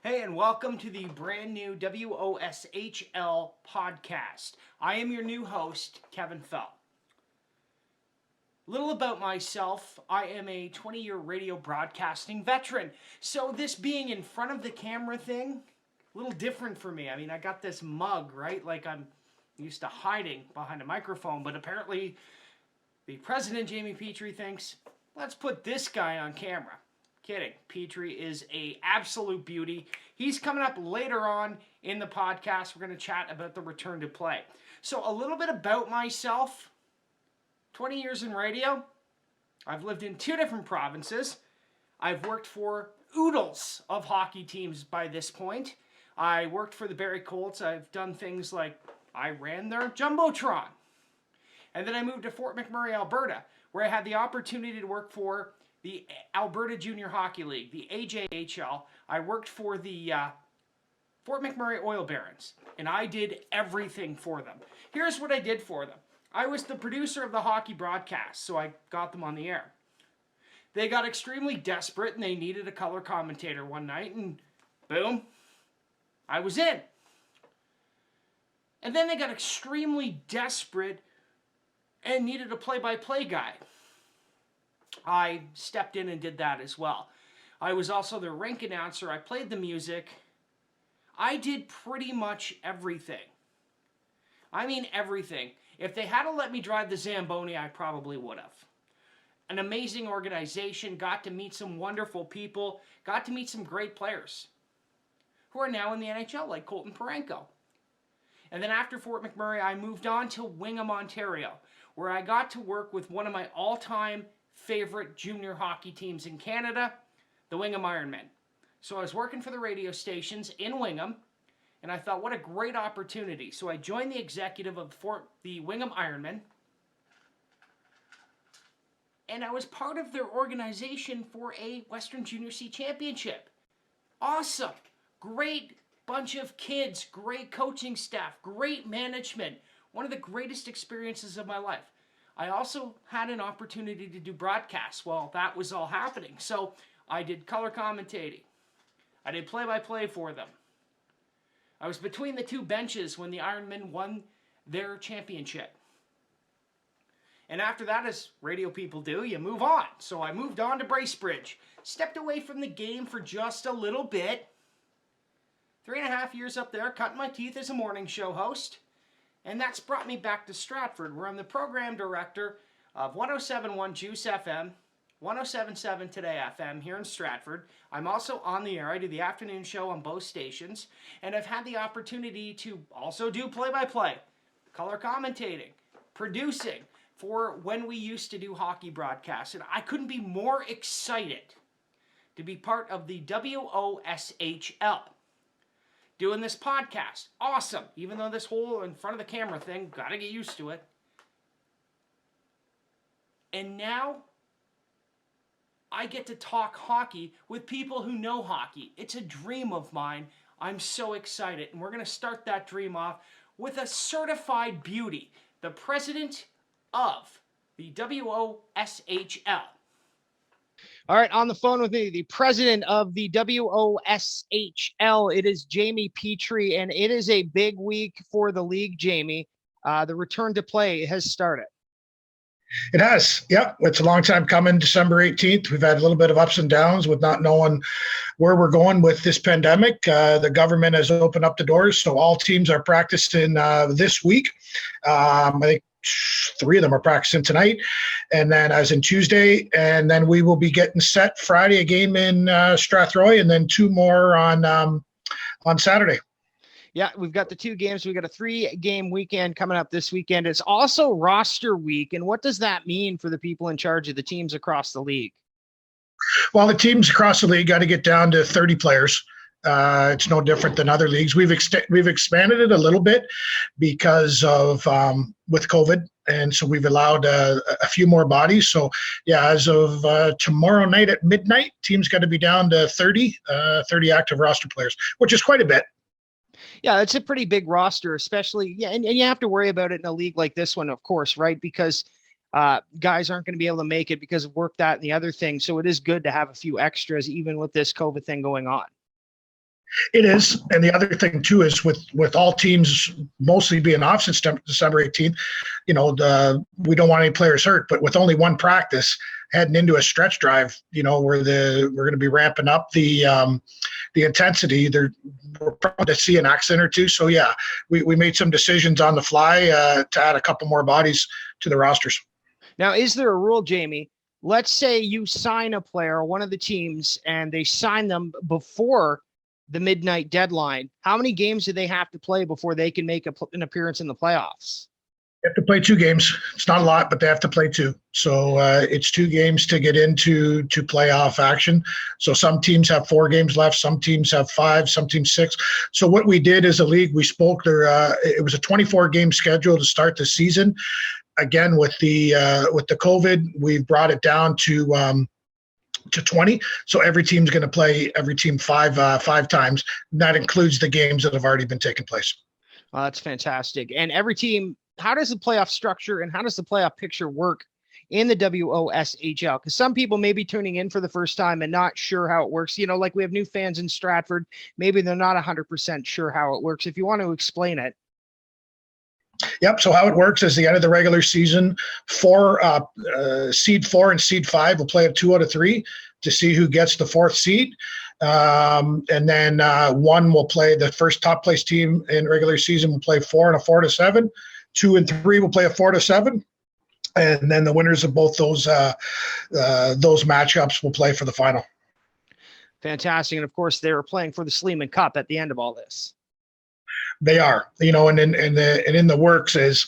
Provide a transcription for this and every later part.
Hey, and welcome to the brand new WOSHL podcast. I am your new host, Kevin Fell. Little about myself, I am a 20-year radio broadcasting veteran. So this being in front of the camera thing, a little different for me. I mean, I got this mug, right? Like I'm used to hiding behind a microphone, but apparently the president, Jamie Petrie, thinks, let's put this guy on camera. Kidding. Petrie is a absolute beauty. He's coming up later on in the podcast. We're going to chat about the return to play. So a little bit about myself. 20 years in radio. I've lived in 2 different provinces. I've worked for oodles of hockey teams by this point. I worked for the Barrie Colts. I've done things like I ran their Jumbotron. And then I moved to Fort McMurray, Alberta, where I had the opportunity to work for the Alberta Junior Hockey League, the AJHL. I worked for the Fort McMurray Oil Barons, and I did everything for them. Here's what I did for them. I was the producer of the hockey broadcast, so I got them on the air. They got extremely desperate, and they needed a color commentator one night, and boom, I was in. And then they got extremely desperate and needed a play-by-play guy. I stepped in and did that as well. I was also the rink announcer. I played the music. I did pretty much everything. I mean everything. If they had to let me drive the Zamboni, I probably would have. An amazing organization, got to meet some wonderful people, got to meet some great players who are now in the NHL, like Colton Parenko. And then after Fort McMurray, I moved on to Wingham, Ontario, where I got to work with one of my all-time favorite junior hockey teams in Canada, the Wingham Ironmen. So I was working for the radio stations in Wingham, and I thought, what a great opportunity. So I joined the executive of the Wingham Ironmen, and I was part of their organization for a Western Junior C Championship. Awesome. Great bunch of kids, great coaching staff, great management. One of the greatest experiences of my life. I also had an opportunity to do broadcasts while that was all happening. So I did color commentating. I did play-by-play for them. I was between the 2 benches when the Ironmen won their championship. And after that, as radio people do, you move on. So I moved on to Bracebridge. Stepped away from the game for just a little bit. 3.5 years up there, cutting my teeth as a morning show host. And that's brought me back to Stratford, where I'm the program director of 107.1 Juice FM, 107.7 Today FM here in Stratford. I'm also on the air. I do the afternoon show on both stations. And I've had the opportunity to also do play-by-play, color commentating, producing for when we used to do hockey broadcasts. And I couldn't be more excited to be part of the WOSHL. Doing this podcast. Awesome. Even though this whole in front of the camera thing, gotta get used to it. And now, I get to talk hockey with people who know hockey. It's a dream of mine. I'm so excited. And we're going to start that dream off with a certified beauty. The president of the WOSHL. All right, on the phone with me, the president of the WOSHL. It is Jamie Petrie, and it is a big week for the league, Jamie. The return to play has started. It has. Yep. It's a long time coming. December 18th. We've had a little bit of ups and downs with not knowing where we're going with this pandemic. The government has opened up the doors, so all teams are practicing this week. I think 3 of them are practicing tonight, and then as in Tuesday, and then we will be getting set Friday, a game in Strathroy, and then 2 more on Saturday. Yeah, we've got the 2 games. We've got a 3-game weekend coming up this weekend. It's also roster week, and what does that mean for the people in charge of the teams across the league? Well, the teams across the league got to get down to 30 players. It's no different than other leagues. We've expanded it a little bit because of with COVID, and so we've allowed a few more bodies. So yeah, as of tomorrow night at midnight, teams got to be down to 30 active roster players, which is quite a bit. Yeah, it's a pretty big roster, especially, and you have to worry about it in a league like this one, of course, right? Because guys aren't going to be able to make it because of work, that, and the other thing. So it is good to have a few extras, even with this COVID thing going on. It is, and the other thing too is with all teams mostly being off since December 18th, we don't want any players hurt. But with only one practice heading into a stretch drive, where we're going to be ramping up the intensity. We're probably to see an accident or two. So yeah, we made some decisions on the fly to add a couple more bodies to the rosters. Now, is there a rule, Jamie? Let's say you sign a player, one of the teams, and they sign them before the midnight deadline. How many games do they have to play before they can make an appearance in the playoffs? They have to play 2 games. It's not a lot, but they have to play 2. So it's 2 games to get into playoff action. So some teams have 4 games left. Some teams have 5, some teams 6. So what we did as a league, we spoke there. It was a 24-game schedule to start the season. Again, with the COVID, we've brought it down to 20. So every team's going to play every team 5 times. And that includes the games that have already been taking place. Well, that's fantastic. And every team, how does the playoff structure and how does the playoff picture work in the WOSHL? Because some people may be tuning in for the first time and not sure how it works. Like we have new fans in Stratford. Maybe they're not 100% sure how it works. If you want to explain it. Yep. So how it works is the end of the regular season, seed 4 and seed 5 will play a 2 out of 3 to see who gets the 4th seed. And then 1 will play the first top place team in regular season will play 4 and a 4 to 7. 2 and 3 will play a 4 to 7. And then the winners of both those matchups will play for the final. Fantastic. And of course, they're playing for the Sleeman Cup at the end of all this. They are, and in the works is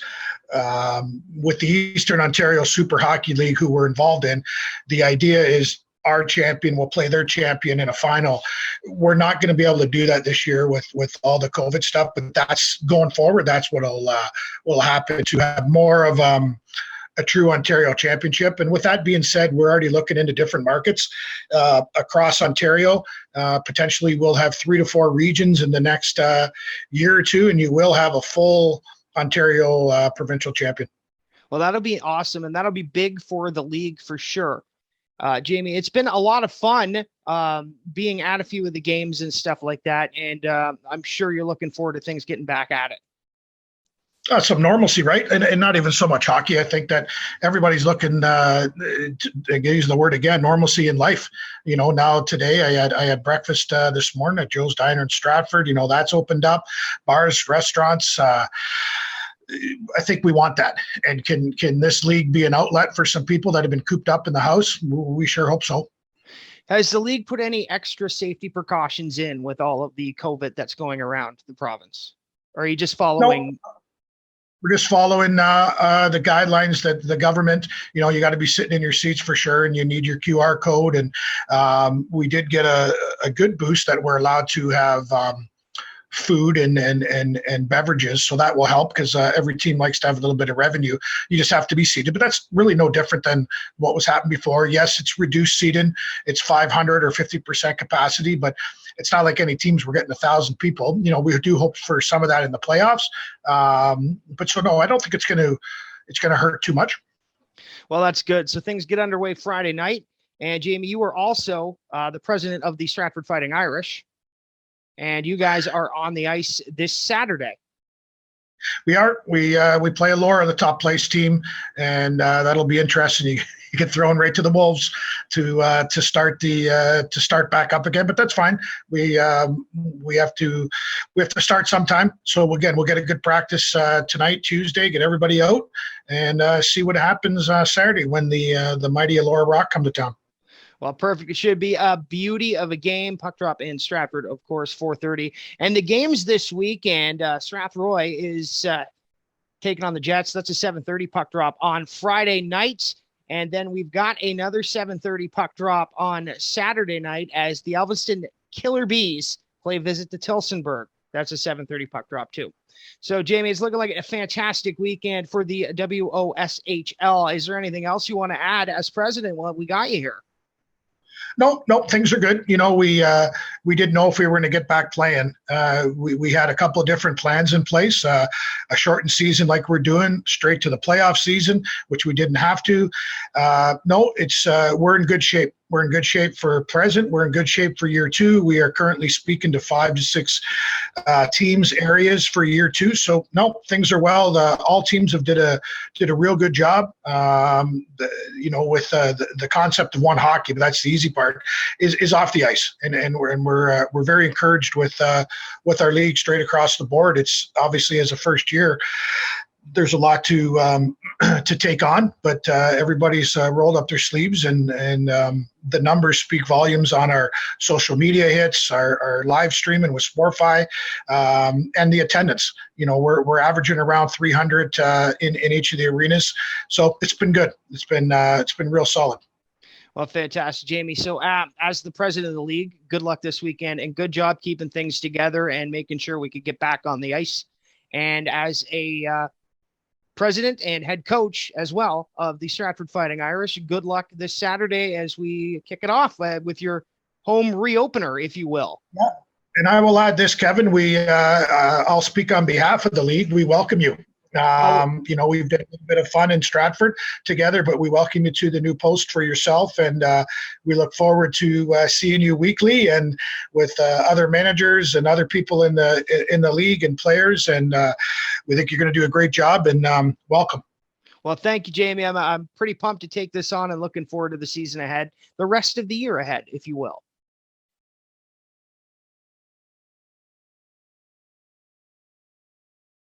with the Eastern Ontario Super Hockey League, who we're involved in. The idea is our champion will play their champion in a final. We're not going to be able to do that this year with all the COVID stuff, but that's going forward. That's what will happen to have more of a true Ontario championship. And with that being said, we're already looking into different markets across Ontario. Potentially we'll have 3 to 4 regions in the next year or two, and you will have a full Ontario provincial champion. Well, that'll be awesome, and that'll be big for the league for sure. Jamie, it's been a lot of fun being at a few of the games and stuff like that, and I'm sure you're looking forward to things getting back at it. Some normalcy, right? And not even so much hockey. I think that everybody's looking to use the word again, normalcy in life. Now today I had breakfast this morning at Joe's Diner in Stratford. That's opened up. Bars, restaurants. I think we want that. And can this league be an outlet for some people that have been cooped up in the house? We sure hope so. Has the league put any extra safety precautions in with all of the COVID that's going around the province? Or are you just following? No. We're just following the guidelines that the government, you got to be sitting in your seats for sure, and you need your QR code. And we did get a good boost that we're allowed to have food and beverages. So that will help because every team likes to have a little bit of revenue. You just have to be seated. But that's really no different than what was happening before. Yes, it's reduced seating. It's 500 or 50% capacity, but it's not like any teams were getting 1,000 people. We do hope for some of that in the playoffs. But so no, I don't think it's going to hurt too much. Well, that's good. So things get underway Friday night. And Jamie, you are also the president of the Stratford Fighting Irish, and you guys are on the ice this Saturday. We are. We play Allura, the top place team, and that'll be interesting. You get thrown right to the wolves to start back up again, but that's fine. We have to start sometime. So again, we'll get a good practice tonight, Tuesday, get everybody out, and see what happens Saturday when the mighty Allura Rock come to town. Well, perfect. It should be a beauty of a game. Puck drop in Stratford, of course, 4:30. And the games this weekend, Strathroy is taking on the Jets. That's a 7:30 puck drop on Friday night. And then we've got another 7:30 puck drop on Saturday night as the Elviston Killer Bees play visit to Tillsonburg. That's a 7:30 puck drop too. So, Jamie, it's looking like a fantastic weekend for the WOSHL. Is there anything else you want to add as president? Well, we got you here. No, things are good. We didn't know if we were going to get back playing. We had a couple of different plans in place, a shortened season like we're doing, straight to the playoff season, which we didn't have to. We're in good shape. We're in good shape for present. We're in good shape for year 2. We are currently speaking to 5 to 6 teams areas for year 2. So no, things are well. All teams have did a real good job. With the concept of one hockey, but that's the easy part, is off the ice, and we're very encouraged with our league straight across the board. It's obviously, as a first year, there's a lot to take on, but everybody's rolled up their sleeves, and the numbers speak volumes on our social media hits, our live streaming with Sportify, and the attendance. We're averaging around 300 in each of the arenas, so it's been good. It's been real solid. Well, fantastic, Jamie. So as the president of the league, good luck this weekend, and good job keeping things together and making sure we could get back on the ice. And as a president and head coach as well of the Stratford Fighting Irish, good luck this Saturday as we kick it off with your home reopener, if you will. Yeah. And I will add this, Kevin. I'll speak on behalf of the league. We welcome you. We've done a little bit of fun in Stratford together, but we welcome you to the new post for yourself, and we look forward to seeing you weekly and with other managers and other people in the league and players. And we think you're going to do a great job. And welcome. Well, thank you, Jamie. I'm pretty pumped to take this on and looking forward to the season ahead, the rest of the year ahead, if you will.